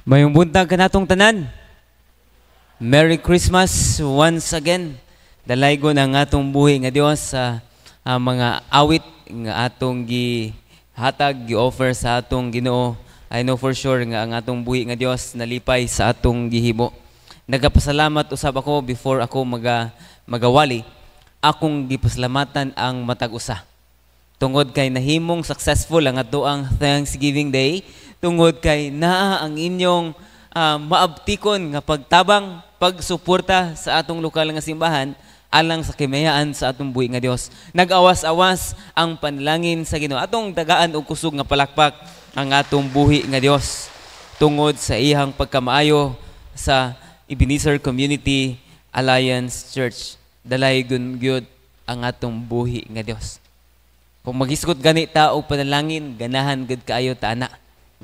Mayong buntag kanatong tanan. Merry Christmas once again. Dalaygon ang atong buhi nga Dios sa mga awit nga atong gihatag, gi-offer sa atong Ginoo. I know for sure nga ang atong buhi nga Dios nalipay sa atong gihimo. Nagapasalamat usab ako before ako magawali. Akong gipasalamatan ang matag usa. Tungod kay nahimong successful ang atoang Thanksgiving Day, tungod kay naa ang inyong maabtikon nga pagtabang, pagsuporta sa atong lokal nga simbahan alang sa kimayaan sa atong buhi nga Dios. Nag-awas-awas ang panalangin sa Ginoo. Atong dagaan og kusog nga palakpak ang atong buhi nga Dios tungod sa iyang pagkamaayo sa Ebenezer Community Alliance Church. Dalaygon gyud ang atong buhi nga Dios. Kung maghisgot gani ta og panalangin, ganahan gud kaayo ta ana.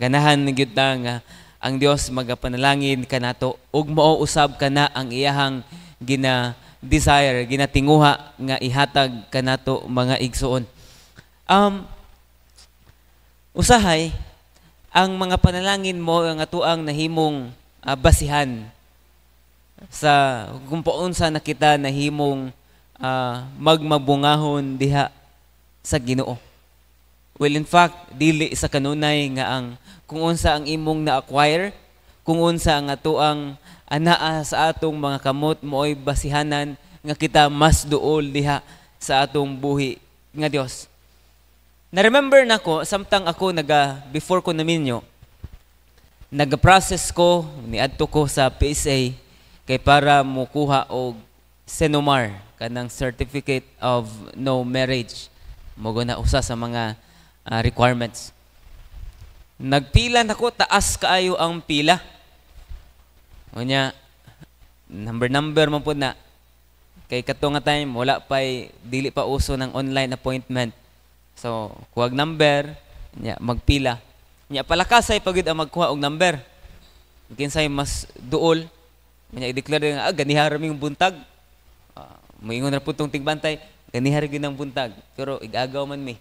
Ganahan gyud ta nga ang Dios magapanalangin kanato ug mao usab kana ang iyahang gina-desire, ginatinguha nga ihatag kanato mga igsuon. Usahay ang mga panalangin mo ang atuang nahimong basihan sa kung paunsa na kita nahimong magmabungahon diha sa Ginoo. Well, in fact, dili sa kanunay nga ang kung unsa ang imong na-acquire, kung unsa ang atuang anaa sa atong mga kamot mooy basihanan nga kita mas duol diha sa atong buhi nga Dios. Na-remember nako samtang ako before ko naminyo, nag-process ko, niadto ko sa PSA kay para mukuha og Senomar, kanang Certificate of No Marriage. Mogo na usa sa mga requirements. Nagpila nako, taas kaayo ang pila. Unya, number man po na. Kay kato nga time, wala pa'y dili pa uso ng online appointment. So, kuwag number, nya, magpila. Nya, palakasay pagid ang magkuha og number. Kinsay mas duol. Nya, i-declare nga, ganihara ming buntag. Moingon na po itong tigbantay, ganihara gyud ang buntag. Pero igagaw man mi.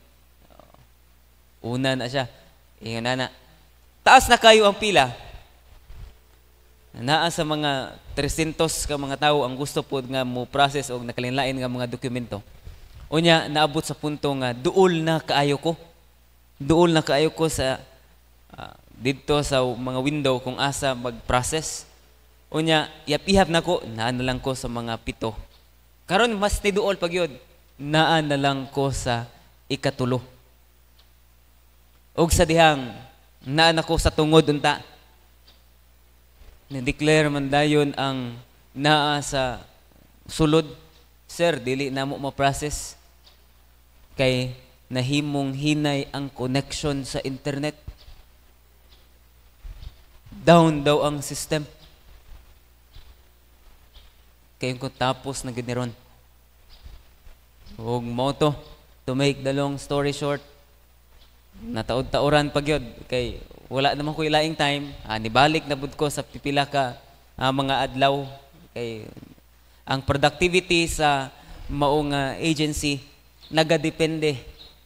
Una na siya. Ingon na. Taas na kayo ang pila. Naa sa mga 300 ka mga tao ang gusto po nga mo process o nakalinlain nga mga dokumento. Unya, naabot sa punto nga duol na kaayo ko. Duol na kaayo ko sa dito sa mga window kung asa mag-process. Unya, yapihap na ko, naan na lang ko sa mga 7. Karon mas ni duol pag yun, naan na lang ko sa 10. Og sa dihang, naan ako sa tungod unta. Na-declare man dayon ang naa sa sulod. Sir, dili na mo ma-process. Kay nahimong hinay ang connection sa internet. Down daw ang system. Kaya kung tapos na giniron. Huwag mo to make the long story short, nataod-taoran pag yun. Kay wala naman ko ilaing time. Nibalik na bud ko sa pipila ka mga adlaw. Kay ang productivity sa maong agency nagadepende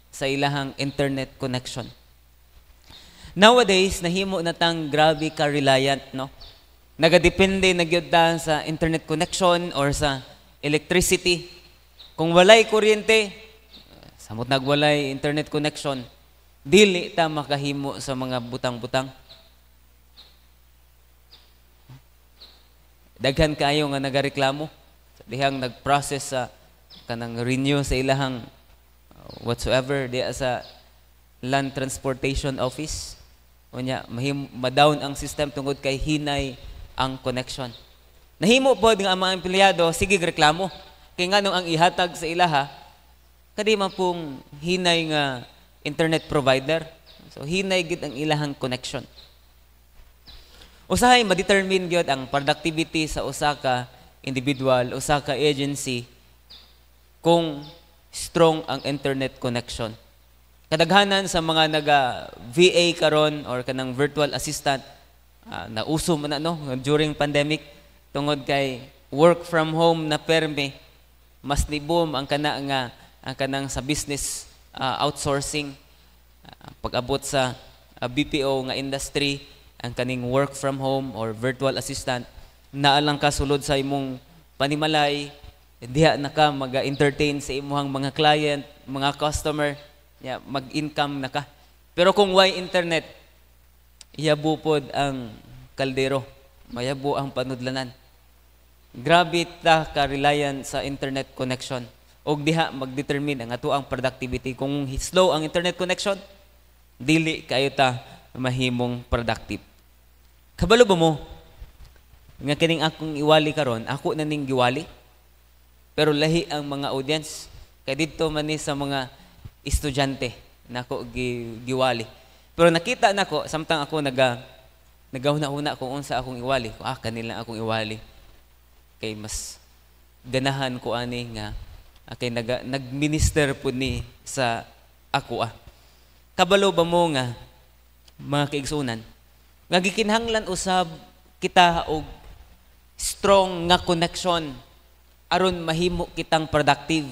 sa ilahang internet connection. Nowadays, nahimo na tang grabe ka reliant, no? Nagadepende na gyud ta sa internet connection or sa electricity. Kung walay kuryente, samot nagwalay internet connection, dili ta makahimo sa mga butang-butang. Daghan kaayo nga nagareklamo sa dihang nag-process sa kanang renew sa ilahang whatsoever diya sa Land Transportation Office. Unya, ma-down ang system tungod kay hinay ang connection. Nahimo pod nga ang mga empleyado sige reklamo. Kay nganong ang ihatag sa ilaha kadi man pong hinay nga internet provider. So hinay gid ang ilahang connection. Usahay ma-determine gyud ang productivity sa usa ka individual, usa ka agency kung strong ang internet connection. Kadaghanan sa mga naga-VA karon or kanang virtual assistant nauso man na no during pandemic tungod kay work from home na perme, mas ni-boom ang kanang sa business outsourcing pag-abot sa BPO nga industry ang kaning work from home or virtual assistant, naa lang ka sulod sa imong panimalay, diha na ka mag-entertain sa imong mga client, mga customer, mag-income na ka. Pero kung why internet, iyabo pod ang kaldero, mayabo ang panudlanan. Grabe ta ka-reliant sa internet connection. Og diha mag-determine ang ato ang productivity. Kung slow ang internet connection, dili kayo ta mahimong productive. Kabalo ba mo? Nga kining akong iwali karon, ako na ning giwali. Pero lahi ang mga audience. Kaya dito man ni sa mga estudyante na ako giwali. Pero nakita na ko, samtang ako nagahuna-huna kung unsa akong iwali. Kanila akong iwali. Kay mas ganahan ko ani nga kay nagminister po ni sa ako. Kabalo ba mo nga mga kaigsunan? Nga gikinahanglan usab kita og strong nga connection aron mahimo kitang productive.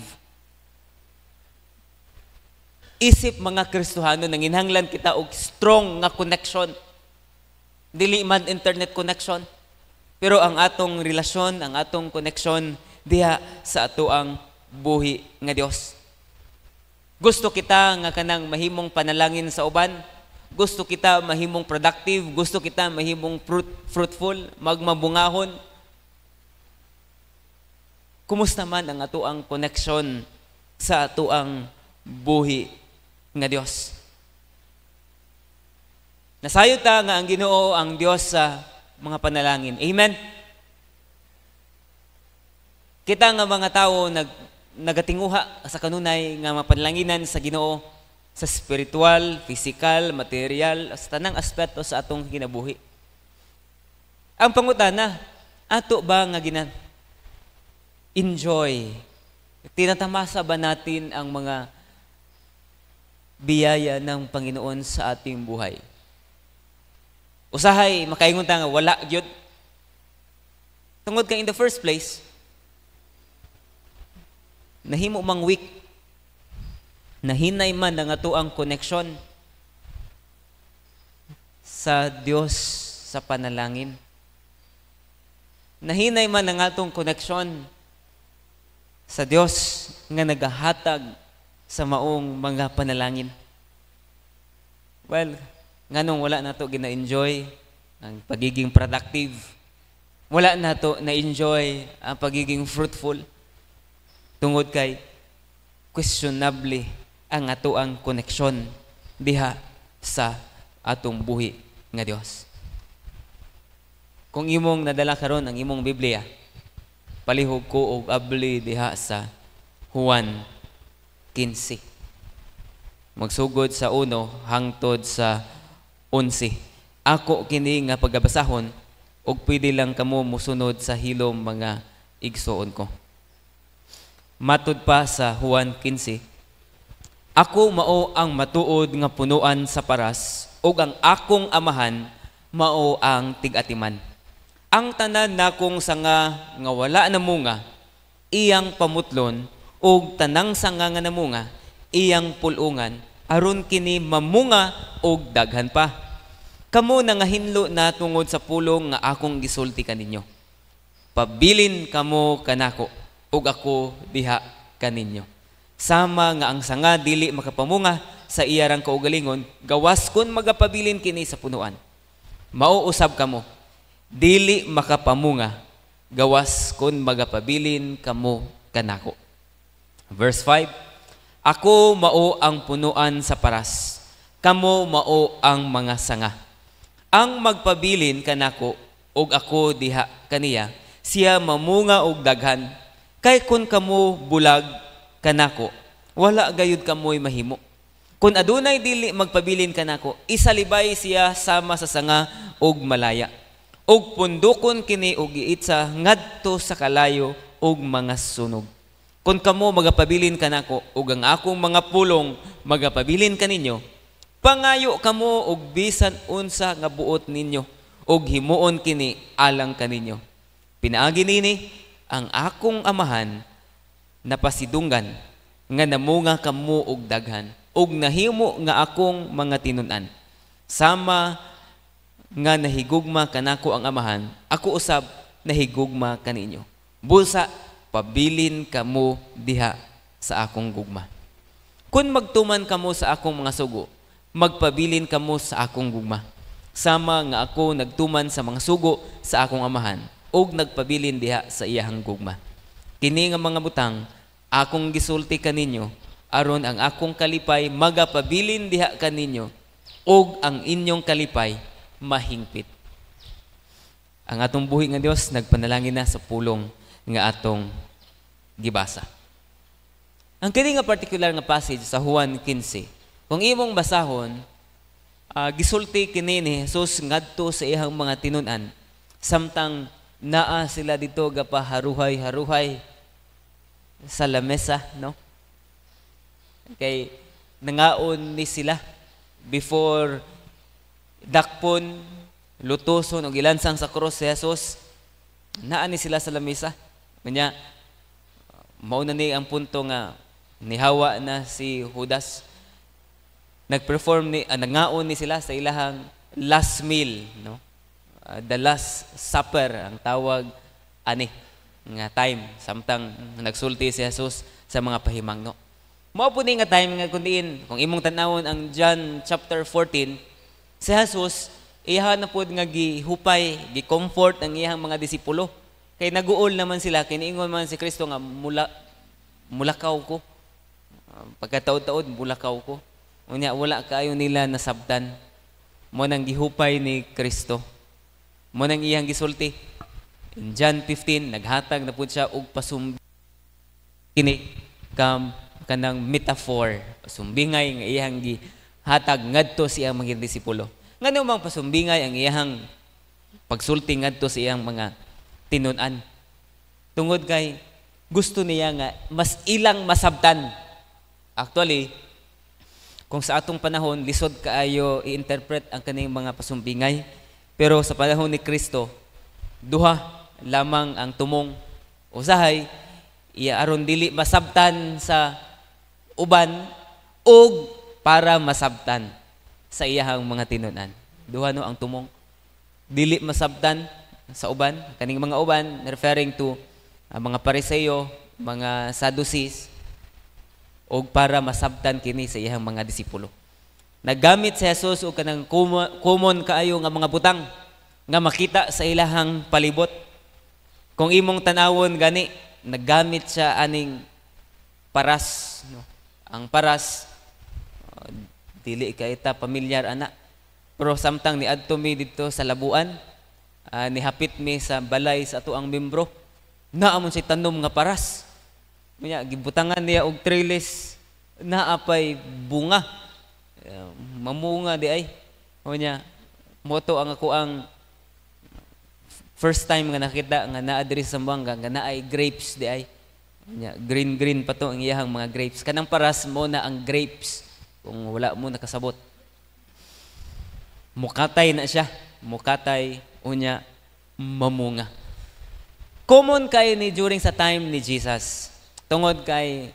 Isip mga Kristohano, nanginhanglan kita og strong nga connection. Dili man internet connection, pero ang atong relasyon, ang atong connection diha sa ato ang buhi nga Dios. Gusto kita nga kanang mahimong panalangin sa uban, gusto kita mahimong productive, gusto kita mahimong fruitful, magmabungahon. Kumusta man ang ato ang connection sa ato ang buhi nga Dios? Nasayod ta nga ang Ginoo ang Dios sa mga panalangin. Amen. Kita nga mga tao nagatinguha sa kanunay nga mapanlanginan sa Ginoo sa spiritual, physical, material, sa tanang aspeto sa atong kinabuhi. Ang pangutana, ato ba nga enjoy? Tinatamasa ba natin ang mga biyaya ng Panginoon sa ating buhay? Usahay, makaingon ta nga wala gyud. Tungod ka in the first place, nahimo mang weak, nahinay man ang ato ang connection sa Dios sa panalangin. Nahinay man ang atong connection sa Dios nga nagahatag sa maong mga panalangin. Well, nganong wala na to gina-enjoy ang pagiging productive. Wala na to na-enjoy ang pagiging fruitful. Tungod kay questionable ang ato ang connection diha sa atong buhi nga Dios. Kung imong nadala karon ang imong Biblia, palihog ko og abli diha sa Juan 15. Magsugod sa 1 hangtod sa 11. Ako kini nga pagabasahon ug pwede lang kamo musunod sa hilom mga igsuon ko. Matud pa sa Juan 15, ako mao ang matuod nga punuan sa paras ug ang akong amahan mao ang tig-atiman. Ang tanan nakong sanga nga wala na munga, iyang pamutlon ug tanang sanga nga namunga, iyang pulungan aron kini mamunga og daghan pa. Kamo nangahinlo na tungod sa pulong nga akong gisulti kaninyo. Pabilin kamo kanako ug ako diha kaninyo. Sama nga ang sanga dili makapamunga sa iyarang kaugalingon, gawas kun magapabilin kini sa punuan. Mauusab kamo, dili makapamunga, gawas kun magapabilin kamo kanako. Verse 5, ako mao ang punuan sa paras, kamo mao ang mga sanga. Ang magpabilin kanako ug ako diha kaniya, siya mamunga og daghan. Kay kun kamo bulag kanako, wala gayud kamoy mahimo. Kun adunay dili magpabilin kanako, isalibay siya sama sa sanga og malaya. Og pundukon kini og giitsa ngadto sa kalayo og mga sunog. Kun kamo magapabilin kanako ug ang akong mga pulong magapabilin kaninyo, pangayo kamo og bisan unsa nga buot ninyo og himuon kini alang kaninyo. Pinaagi nini ang akong amahan napasidunggan nga namunga kamo og daghan og nahimo nga akong mga tinun-an. Sama nga nahigugma kanako ang amahan, ako usab nahigugma kaninyo. Busa, pabilin kamo diha sa akong gugma. Kung magtuman kamo sa akong mga sugo, magpabilin kamo sa akong gugma. Sama nga ako nagtuman sa mga sugo sa akong amahan, ug nagpabilin diha sa iyahang gugma. Kini nga mga butang, akong gisulti kaninyo, aron ang akong kalipay magapabilin diha kaninyo, ug ang inyong kalipay mahingpit. Ang atong buhi nga Dios nagpanalangin na sa pulong nga atong gibasa. Ang kini nga particular nga passage sa Juan 15, kung imong basahon, gisulti kini ni Jesus ngadto sa iyang mga tinun-an, samtang naa sila dito gapaharuhay-haruhay sa lamesa, no? Kay nangaon ni sila before dakpon, lutoson o gilansang sa cross si Jesus, naa ni sila sa lamesa. Kanya, mauna ni ang punto nga nihawa na si Judas. Nag-perform ni, nangaon ni sila sa ilahang last meal, no? The Last Supper, ang tawag ani nga time, samtang nagsulti si Jesus sa mga pahimangno. Mao po ni nga time nga kundiin, kung imong tanawon ang John chapter 14, si Jesus, iha na po nga gihupay, gi-comfort ang iyang mga disipulo. Kay naguol naman sila, kiniingon man si Kristo nga mulakaw ko. Pagkataod-taod, mulakaw ko. Unya, wala kayo nila nasabtan. Mo nang gihupay ni Kristo. Mo nang iyang gisulti. In John 15, naghatag na po siya og pasumbi. Kini kanang metaphor, pasumbingay nga iyang gihatag ngadto sa iyang mga disipulo. Ngano mang pasumbingay ang iyang pagsulti ngadto sa iyang mga tinun-an. Tungod kay gusto niya nga mas ilang masabtan. Actually, kung sa atong panahon lisod kaayo i-interpret ang kaning mga pasumbingay, pero sa panahon ni Kristo, duha lamang ang tumong. Usahay, iya aron dili masabtan sa uban ug para masabtan sa iyahang mga tinun-an. Duha no ang tumong. Dili masabtan sa uban, kaning mga uban referring to mga Pariseo, mga Sadducees, ug para masabtan kini sa iyahang mga disipulo. Naggamit si Jesus og kanang common kaayo nga mga butang nga makita sa ilahang palibot. Kung imong tanawon gani, naggamit siya aning paras, no? Ang paras, dili kay ta pamilyar ana, pero samtang niadto mi dito sa labuan, nihapit mi sa balay sa ato ang membro, naamon siya tanom nga paras. Kanya gibutangan niya og trellis, naapay bunga, mamunga di ay. Kanya moto ang ako ang first time nga nakita nga naa diri sa Zamboanga nga naay grapes di ay. Green pa to ang iyahang mga grapes. Kanang paras mo na ang grapes kung wala mo nakasabot. Mukatay na siya. Mukatay unya mamunga. Common kay ni during sa time ni Jesus. Tungod kay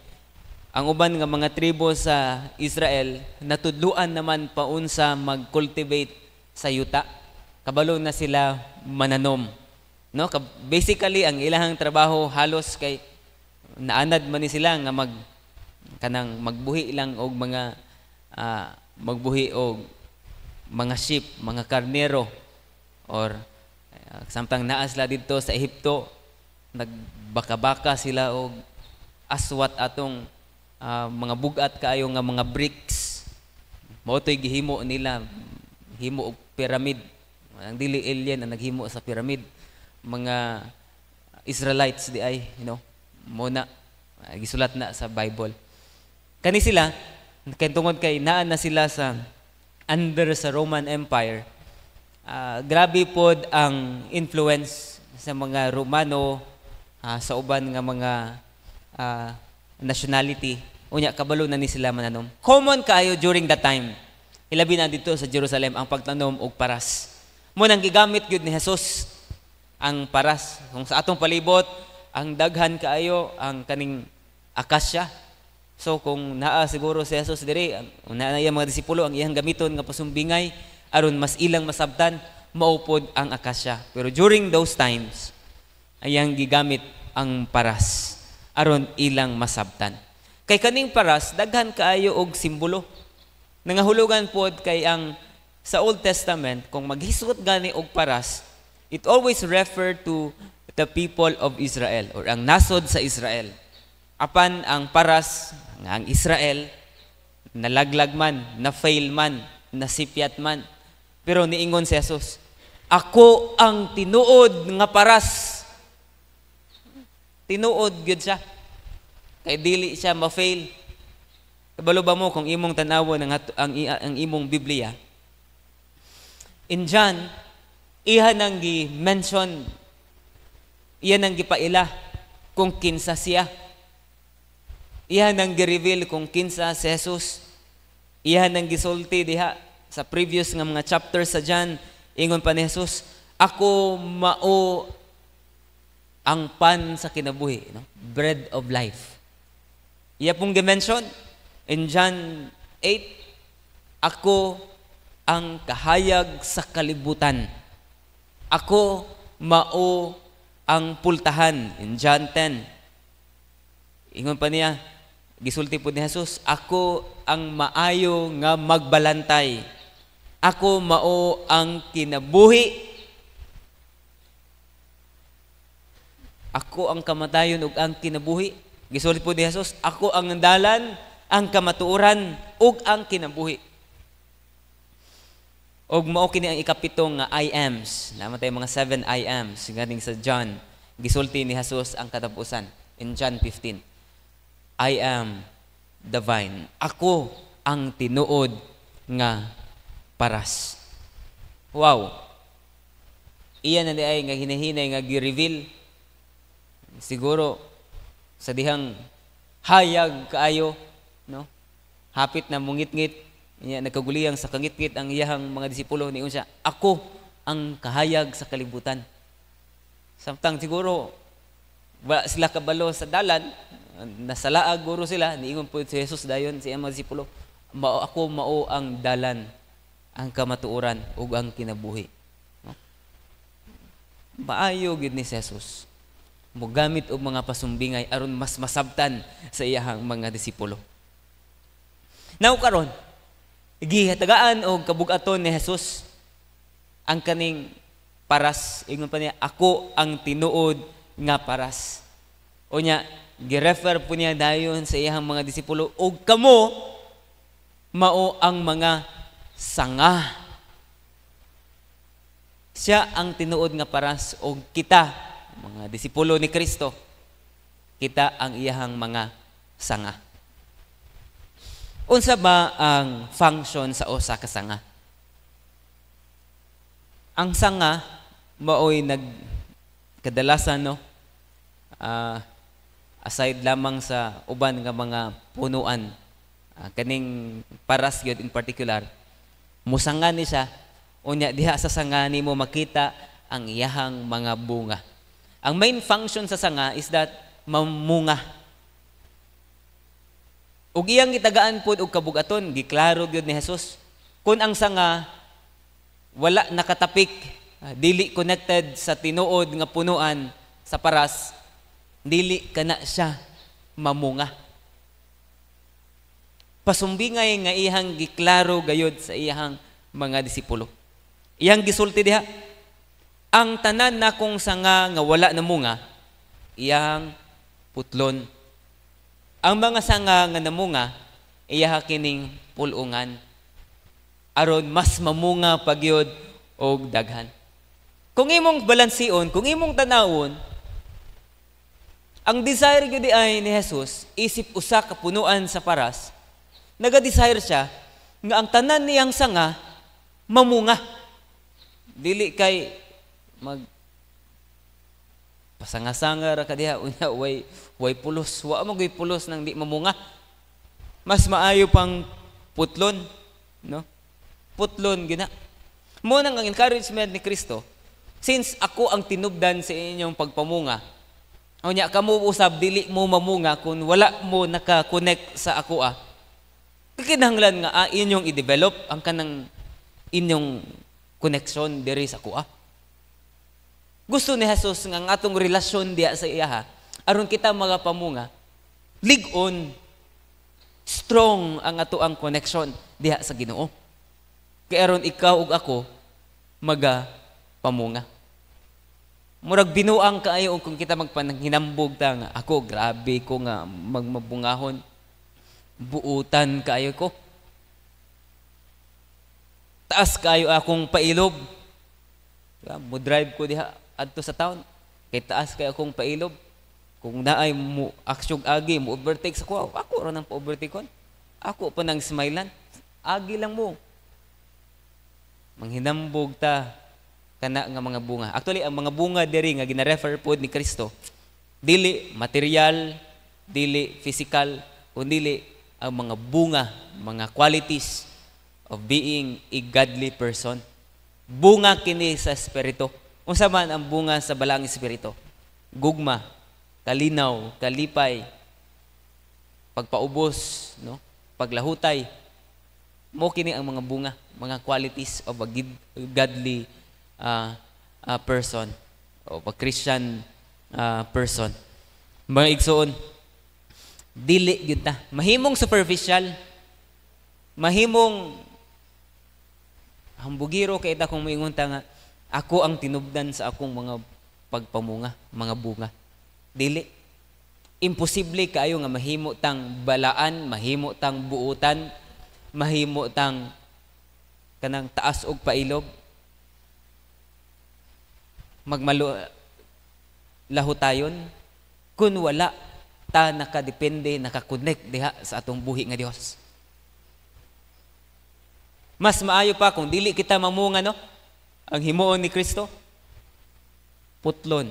ang uban nga mga tribo sa Israel natudluan naman paunsa mag-cultivate sa yuta. Kabalo na sila mananom. No? Basically ang ilahang trabaho halos kay naanad man ni sila nga magbuhi lang og mga magbuhi og mga sheep, mga karnero, or samtang naa sila dito sa Ehipto, nagbaka-baka sila og aswat atong mga bugat kaayo nga mga bricks. Mao toy gihimo nila, himo og pyramid. Ang dili alien ang naghimo sa pyramid, mga Israelites di ay, muna gisulat na sa Bible. Kani sila kay tungod kay naa na sila sa under sa Roman Empire. Grabe pod ang influence sa mga Romano sa uban nga mga nationality. Unya kabalo na ni sila mananom. Common kaayo during that time. Ilabi na dito sa Jerusalem ang pagtanom og paras. Mo nang gigamit gyud ni Jesus ang paras. Kung sa atong palibot, ang daghan kaayo ang kaning akasya. So kung naa siguro si Jesus diri, naa iya mga disipulo ang iyang gamiton nga pasumbingay aron mas ilang masabtan, maupod ang akasya. Pero during those times, ayang gigamit ang paras aron ilang masabtan. Kay kaning paras, daghan kaayo og simbolo. Nangahulugan pod kay ang sa Old Testament, kung maghisgot gani og paras, it always refer to the people of Israel or ang nasod sa Israel. Apan ang paras, ang Israel, nalaglag man, na-fail man, nasipyat man. Pero niingon si Jesus, ako ang tinuod nga paras. Tinuod gyud siya. Kay dili siya ma-fail. Kabalo ba mo kung imong tanawon ang imong Biblia? In John, iha nang gi-mention, iha nang gipaila kung kinsa siya. Iha nang gi-reveal kung kinsa si Jesus. Iha nang gisulti diha sa previous nga mga chapters sa John, ingon pa ni Jesus, ako mao ang pan sa kinabuhi, no? Bread of life. Iya pong gi-mention in John 8, ako ang kahayag sa kalibutan. Ako mao ang pultahan in John 10. Ingon pa niya, gisulti po ni Jesus, ako ang maayo nga magbalantay. Ako mao ang kinabuhi. Ako ang kamatayon ug ang kinabuhi. Gisulti po ni Jesus, ako ang dalan, ang kamatuoran ug ang kinabuhi. Og mao kini ang ikapitong nga I ams. Naman tayo mga 7 I ams ganing sa John. Gisulti ni Jesus ang katapusan in John 15. I am the vine. Ako ang tinuod nga paras. Wow. Iyan na di ay nga hinahinay nga gi-reveal. Siguro sa dihang hayag kaayo, no? Hapit na mungit-ngit, niya nagkaguliyang sa kangit-ngit ang iyahang mga disipulo ni unsa. Ako ang kahayag sa kalibutan. Samtang siguro wala sila kabalo sa dalan, nasalaag guro sila, niingon po si Jesus dayon sa iyang mga disipulo, ako mao ang dalan, ang kamatuoran ug ang kinabuhi. No? Maayo gid ni Jesus mogamit og mga pasumbingay aron mas masabtan sa iyahang mga disipulo. Now karon, gihatagaan og kabug-aton ni Jesus ang kaning paras. Ingon pa niya, ako ang tinuod nga paras. O niya, girefer po niya dayon sa iyahang mga disipulo, og kamo mao ang mga sanga. Siya ang tinuod nga paras og kita mga disipulo ni Kristo, kita ang iyahang mga sanga. Unsa ba ang function sa usa ka sanga? Ang sanga maoy kadalasan, no? Aside lamang sa uban nga mga punuan, kaning paras gyud in particular, musanga ni siya, unya diha sa sanga nimo makita ang iyahang mga bunga. Ang main function sa sanga is that mamunga. Ug iyang gitagaan pod og kabug-aton, giklaro gyud ni Jesus, kun ang sanga wala nakatapik, dili connected sa tinuod nga punuan sa paras, dili kana siya mamunga. Pasumbingay nga ihang giklaro gayud sa iyang mga disipulo. Iyang gisulti diha, ang tanan na kong sanga nga wala na munga, iyang putlon. Ang mga sanga nga namunga, iyaha kining pulungan, aron mas mamunga pagyod og daghan. Kung imong balansiyon, kung imong tanawon, ang desire gyud ay ni Jesus, isip usa ka punuan sa paras, naga-desire siya nga ang tanan niyang sanga mamunga. Dili kay pasanga-sanga ra kadiha unya way pulos, wa mo gyud pulos nang di mamunga. Mas maayo pang putlon, no? Putlon gina. Mo nang ang encouragement ni Kristo, since ako ang tinubdan sa inyong pagpamunga, unya kamo usab dili mo mamunga kung wala mo naka-connect sa ako Kinahanglan nga inyong i-develop ang kanang inyong connection diri sa kuha. Gusto ni Jesus nga ang atong relasyon diya sa iya aron kita mga pamunga, lig-on, strong ang ato ang connection diha sa Ginoo. Kaya aron ikaw ug ako maga pamunga. Murag binuang kaayo kung kita magpananghinambog ta nga ako grabe ko nga magmabungahon. Buutan kaayo ko. Taas kaayo akong pailob. Mo drive ko diha adto sa town. Kay taas kay akong pailob. Kung naay mo aksyon agi mo overtake sa ko, ako ra nang pa-overtake kon. Ako pa nang smilean. Agi lang mo. Manghinambog ta kana nga mga bunga. Actually ang mga bunga diri nga gina-refer pod ni Kristo dili material, dili physical, kundi ang mga bunga, mga qualities of being a godly person. Bunga kini sa espiritu. Unsa man ang bunga sa balang espiritu? Gugma, kalinaw, kalipay, pagpaubos, no? Paglahutay. Mo kini ang mga bunga, mga qualities of a godly person, of a Christian person. Mga igsoon, dili gyud ta. Mahimong superficial, mahimong hambugiro kay ta kung moingon ta nga ako ang tinubdan sa akong mga pagpamunga, mga bunga. Dili. Imposible kaayo nga mahimo tang balaan, mahimo tang buutan, mahimo tang kanang taas og pailob. Magmalo lahutayon kun wala ta nakadepende, nakakonect diha sa atong buhi nga Dios. Mas maayo pa kung dili kita mamunga, no? Ang himuon ni Kristo, putlon.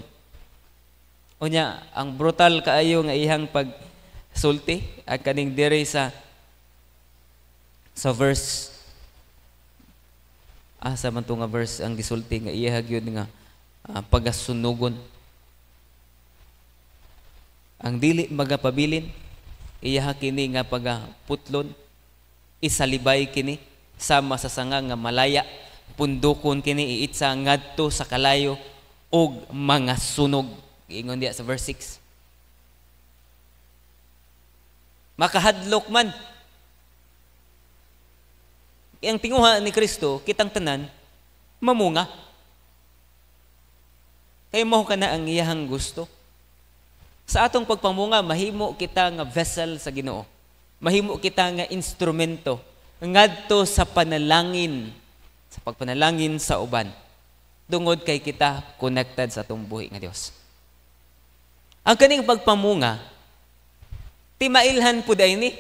Unya, ang brutal kaayo nga ihang pagsulti, ang kaning diri sa verse, asa man to nga verse ang gisulti nga iyahag yun nga pagasunugon. Ang dili magapabilin, iyaha kini nga pagaputlon, isalibay kini, sama sa sanga nga malaya, pundukon kini iitsa ngadto sa kalayo og mga sunog. Ingon diya sa verse 6. Makahadlok man. Ang tinguha ni Kristo, kitang tanan, mamunga. Kaya mo ka na ang iyahang gusto. Sa atong pagpamunga, mahimo kita nga vessel sa Ginoo. Mahimo kita nga instrumento ngadto sa panalangin, sa pagpanalangin sa uban, tungod kay kita connected sa atong buhi nga Dios. Ang kaning pagpamunga, timailhan po day ni,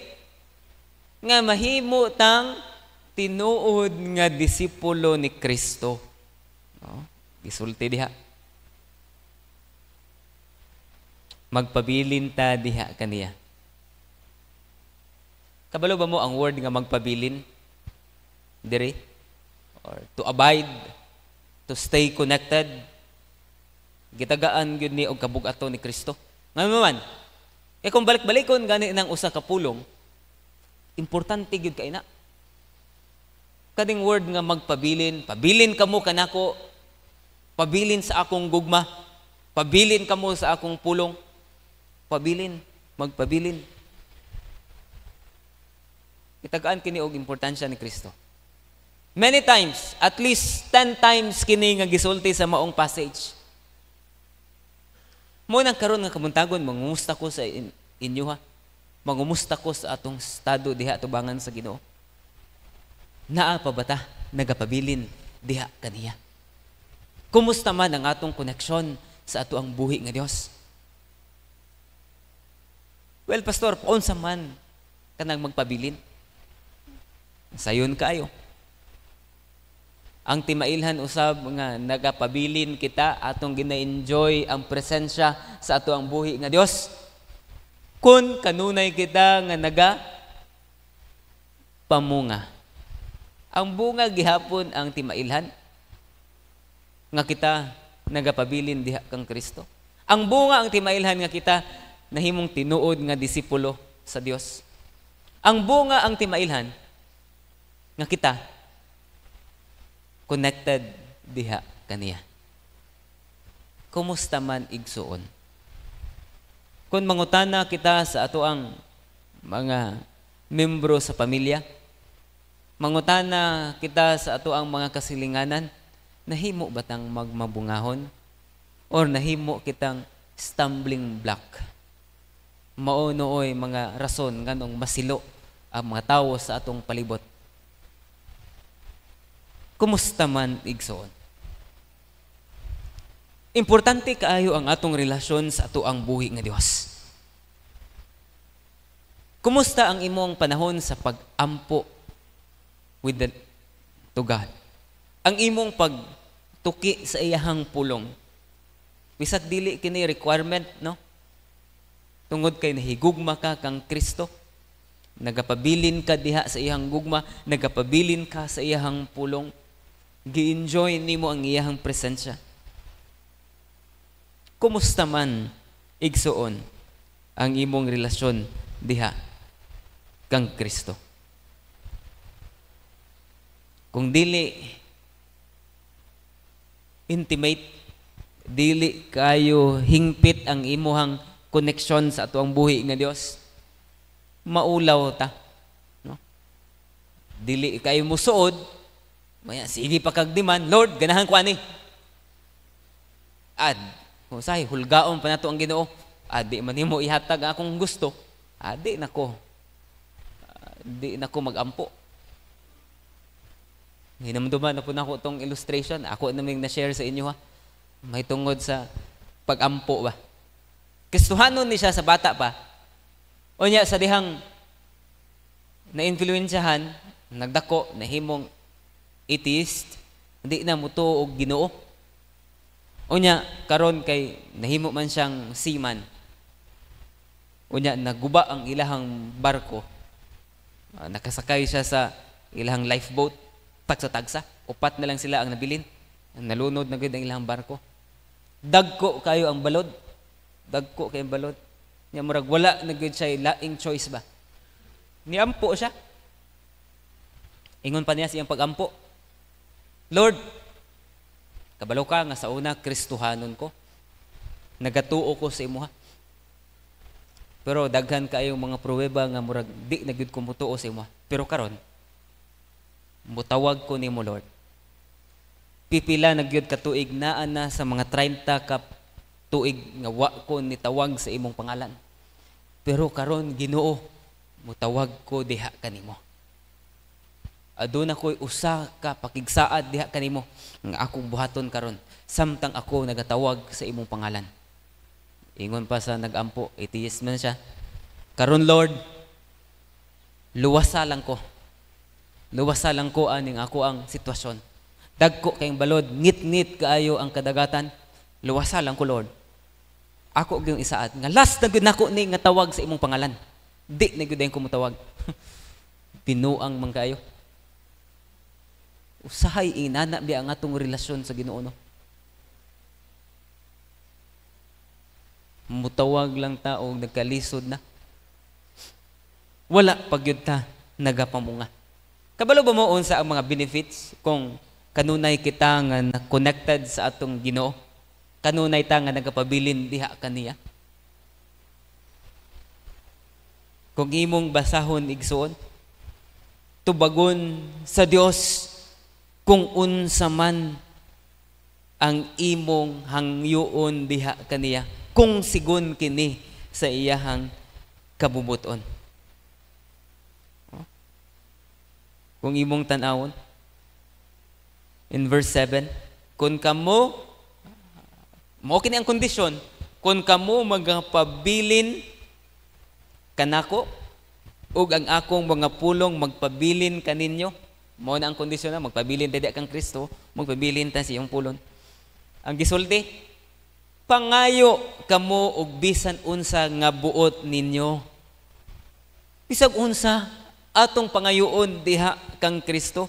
nga mahimo tang tinuod nga disipulo ni Kristo. No? Gisulti diha. Magpabilin ta diha kaniya. Kabalo ba mo ang word nga magpabilin? Diri? Or to abide, to stay connected. Gitagaan gyud ni og kabug-ato ni Kristo. Ngayon man, kung balik-balikon gani nang usa ka pulong, importante gyud kay na. Kading word nga magpabilin, pabilin kamo kanako, pabilin sa akong gugma, pabilin kamo sa akong pulong, pabilin, magpabilin. Itagaan kini og importansya ni Kristo. Many times, at least 10 times kini nga gisulti sa maong passage. Mo nang karon nga kamuntagon, mangumusta ko sa inyo ha. Mangumusta ko sa atong estado diha tubangan sa Ginoo. Naa pa bata nagapabilin diha kaniya. Kumusta man ang atong koneksyon sa ato ang buhi nga Dios? Well, pastor, paunsa man kanang magpabilin? Sayon kayo. Ang timailhan usab nga nagapabilin kita atong gina-enjoy ang presensya sa ato ang buhi nga Dios. Kun kanunay kita nga naga pamunga. Ang bunga gihapon ang timailhan nga kita nagapabilin diha kang Kristo. Ang bunga ang timailhan nga kita nahimong tinuod nga disipulo sa Dios. Ang bunga ang timailhan nga kita connected diha kaniya. Kumusta man igsuon? Kung mangutana kita sa ato ang mga membro sa pamilya, mangutana kita sa ato ang mga kasilinganan, nahimo batang magmabungahon? Or nahimo kitang stumbling block? Mao nooy mga rason nganong masilo ang mga tawo sa atong palibot. Kumusta man igsoon? Importante kaayo ang atong relasyon sa ato ang buhi nga Dios. Kumusta ang imong panahon sa pag-ampo to God? Ang imong pagtuki sa iyahang pulong. Bisag dili kini requirement, no? Tungod kay nahigugma ka kang Kristo, nagapabilin ka diha sa iyang gugma, nagapabilin ka sa iyahang pulong, gi-enjoy nimo ang iyahang presensya. Kumusta man igsuon ang imong relasyon diha kang Kristo? Kung dili intimate, dili kayo hingpit ang imuhang koneksyon sa atuang buhi nga Dios, maulaw ta, no? Dili kayo musuod, maya sige pa kag demand, Lord, ganahan ko ani. Usahay, hulgaon pa nato ang Ginoo. Di man nimo ihatag akong gusto. Di nako magampo. Hinamduman na po na ko itong illustration. Ako naming na-share sa inyo, ha. May tungod sa pag-ampo ba. Kristohanon ni siya sa bata pa. O niya, sa dihang na-influensyahan, nagdako, nahimong atheist, hindi na muto og Ginoo. Unya, karon kay nahimo man siyang seaman. Unya, naguba ang ilahang barko. Nakasakay siya sa ilahang lifeboat, tagsa-tagsa. Upat na lang sila ang nabilin. Nalunod na gud ang ilahang barko. Dagko kayo ang balod. Dagko kayo ang balod. Nya murag wala na gud siya laing choice ba. Niampo siya. Ingon pa niya siyang pag-ampo. Lord, kabalo ka nga sa una, Kristohanon ko. Nagatuo ko sa imuha. Pero daghan kayong mga pruweba nga murag di na gyud ko mutuo sa imuha. Pero karon, mutawag ko nimo, Lord. Pipila na gyud ka tuig naa na sa mga 30 ka tuig nga wa ko nitawag sa imong pangalan. Pero karon, Ginoo, mutawag ko diha kanimo. Aduna ko'y usa ka pakigsaad diha kanimo nga akong buhaton karon samtang ako nagatawag sa imong pangalan. Ingon pa sa nagampo, atheist man siya. Karon, Lord, luwasa lang ko. Luwasa lang ko aning ako ang sitwasyon. Dagko kayong balod, ngit-ngit kaayo ang kadagatan. Luwasa lang ko, Lord. Ako gyud isaad nga last na gyud nako ni nga tawag sa imong pangalan. Di na gyud ko mutawag. Pinuang man kayo. Usahay inana biya ang atong relasyon sa Ginoo, no? Mutawag lang ta og nagkalisod na. Wala pagyud ta nagapamunga. Kabalo ba mo unsa ang mga benefits kung kanunay kita nga connected sa atong Ginoo? Kanunay ta nga nagapabilin diha kaniya? Kung imong basahon igsuon, tubagon sa Dios kung unsa man ang imong hangyoon diha kaniya, kung sigon kini sa iyahang kabubuton. Kung imong tan-awon in verse 7, kung kamo mao kini ang kondisyon, kung kamo magpabilin kanako ug ang akong mga pulong magpabilin kaninyo. Mao na ang kondisyon na magpabilin dede kang Kristo, magpabilin ta sa iyong pulon. Ang gisulti, pangayo kamo og bisan unsa nga buot ninyo. Bisag unsa atong pangayoon diha kang Kristo,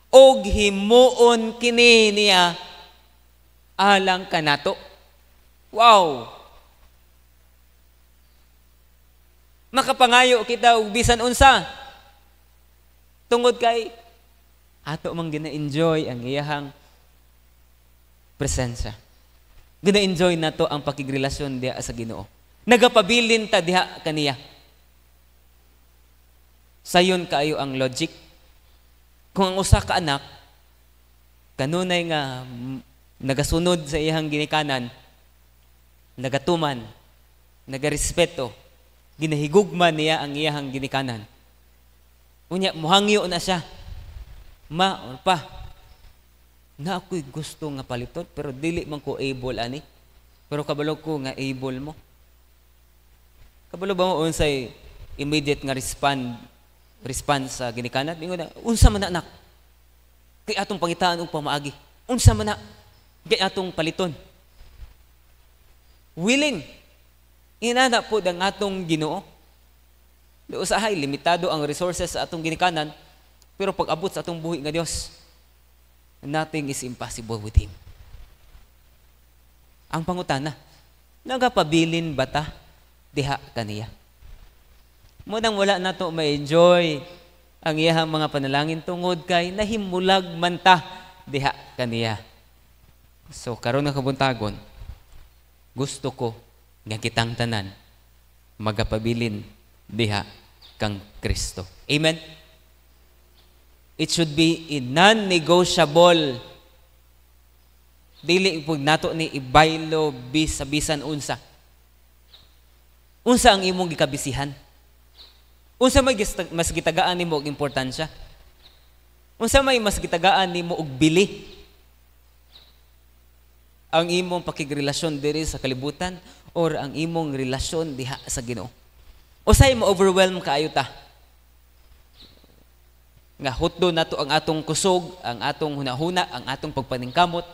og himuon kini niya alang kanato. Wow! Makapangayo kita og bisan unsa tungod kay Ato mang gina-enjoy ang iyahang presensya. Gina-enjoy nato ang pakigrelasyon diha sa Ginoo. Nagapabilin ta diha kaniya. Sayon kaayo ang logic. Kung ang usa ka anak kanunay nga nagasunod sa iyang ginikanan, nagatuman, nagarespeto, ginahigugman niya ang iyang ginikanan. Unya muhangyo na siya. Ma pa. Na ako'y gusto nga paliton pero dili man ko able ani. Pero kabalo ko nga able mo. Kabalo ba mo unsay immediate nga response sa ginikanan? Ingon na, unsa man na anak? Kay atong pangitaan og pamaagi. Unsa man na? Kay atong paliton. Willing. Inana po ang atong Ginoo. Do usahay limitado ang resources sa atong ginikanan, pero pag abot sa atong buhi nga Dios, nothing is impossible with Him. Ang pangutana, nagapabilin ba ta diha kaniya? Munang wala nato ma-enjoy ang iyahang mga panalangin tungod kay nahimulag man ta diha kaniya. So karon nga kabuntagon, gusto ko nga kitang tanan magapabilin diha kang Kristo. Amen? It should be non-negotiable. Dili pug nato ni ibaylo bisan unsa. Unsa ang imong gikabisihan? Unsa may mas gitagaan nimo og importansya? Unsa may mas gitagaan nimo og bili? Ang imong pakigrelasyon diri sa kalibutan or ang imong relasyon diha sa Ginoo? Usay mo overwhelm kaayo ta. Nga hutdo nato ang atong kusog, ang atong hunahuna, ang atong pagpaningkamot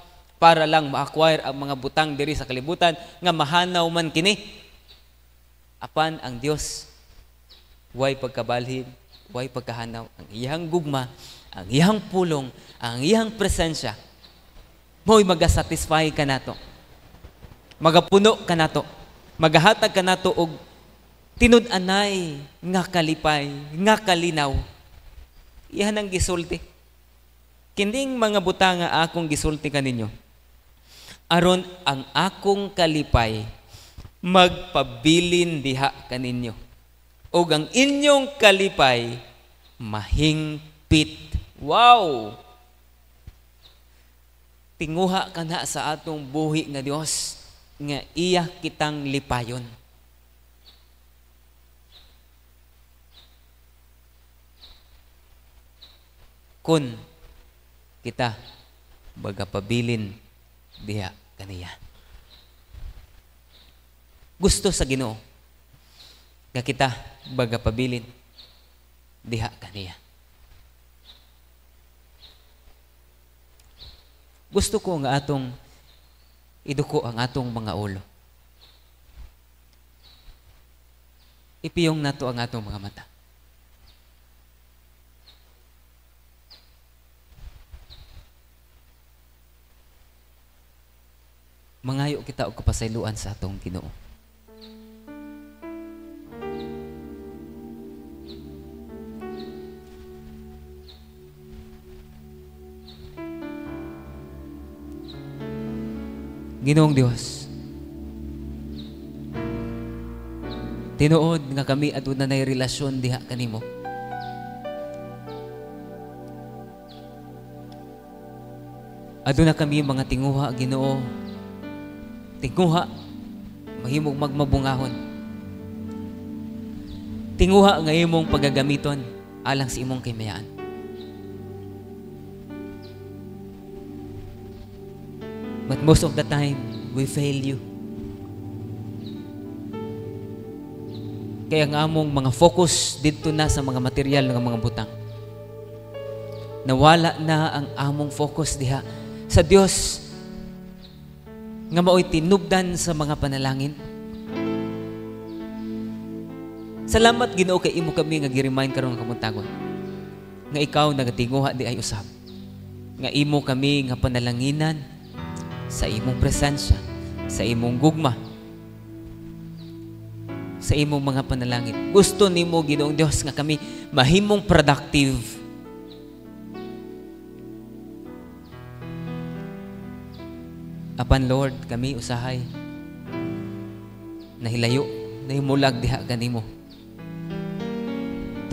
para lang ma-acquire ang mga butang diri sa kalibutan nga mahanaw man kini. Apan ang Dios way pagkabalhin, way pagkahanaw, ang iyang gugma, ang iyang pulong, ang iyang presensya mo'y magasatisfy ka nato. Magapuno ka nato. Magahatag ka nato og tinud-anay nga kalipay, nga kalinaw. Iyan ang gisulti. Kining mga butang nga akong gisulti kaninyo, aron ang akong kalipay magpabilin diha kaninyo. O ang inyong kalipay mahingpit. Wow! Tinguha ka na sa atong buhi nga Dios nga iya kitang lipayon. Kun kita bagapabilin diha kaniya. Gusto sa Ginoo nga kita bagapabilin diha kaniya. Gusto ko nga atong iduko ang atong mga ulo. Ipiyong nato ang atong mga mata. Mangayo kita og kapasayloan sa atong Ginoo. Ginoong Dios, tinuod nga kami aduna nay relasyon diha kanimo. Aduna kami mga tinguha, Ginoo. Tinguha, mahimong magmabungahon. Tinguha nga imong pagagamiton alang sa imong kahimayaan. But most of the time, we fail you. Kaya nga among mga focus dito na sa mga material ng mga butang. Nawala na ang among focus diha sa Dios nga mao'y tinubdan sa mga panalangin. Salamat Ginoo kay imo kami nga gi-remind karon nga kamuntagon nga ikaw nagatinguha di ay usab. Nga imo kami nga panalanginan sa imong presensya, sa imong gugma, sa imong mga panalangin. Gusto nimo Ginoong Dios nga kami mahimong productive Apan Lord, kami usahay nahilayo, nahimulag diha kanimo.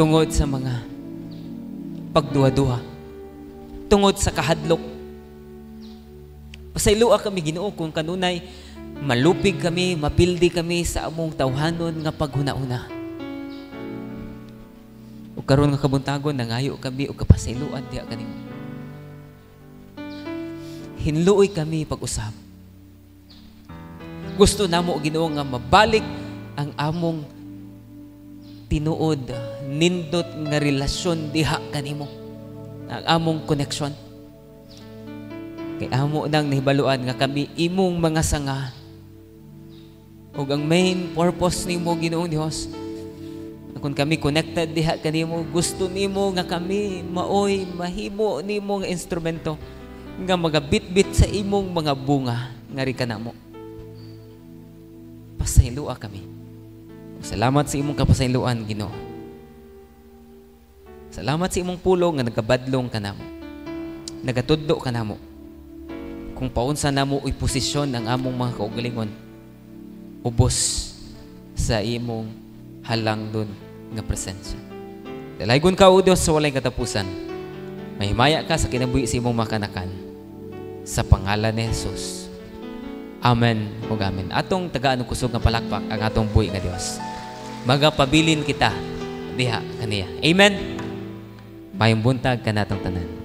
Tungod sa mga pagduha-duha, tungod sa kahadlok. Pasaylua kami Ginoo kung kanunay malupig kami, mapildi kami sa among tawhanon nga paghuna-una. O karon nga kabuntagon nangayo kami og kapasayloan diha kanimo. Hinluoy kami pag-usab. Gusto namo Ginoo nga mabalik ang among tinuod, nindot nga relasyon diha kanimo. Ang among connection. Kay amo nang nahibaluan nga kami imong mga sanga. Ug ang main purpose nimo Ginoong Dios, kung kami connected diha kanimo, gusto nimo nga kami maoy mahimo nimo nga instrumento nga magabitbit sa imong mga bunga nga ri kanamo. Pasayloa kami. Salamat sa imong kapasayloan Ginoo. Salamat sa imong pulong nga nagabadlong kanamo. Nagatudlo kanamo. Kung paunsa namo uy posisyon ang among mga kaugalingon, ubos sa imong halangdon nga presensya. Dalaygon ka o Dios sa walay katapusan. Mahimaya ka sa kinabuhi sa imong makanakan. Sa pangalan ni Jesus. Amen ug amen. Atong tagaan og kusog nga palakpak ang atong buhi nga Dios. Magapabilin kita diha kaniya. Amen. Mayong buntag kanatong tanan.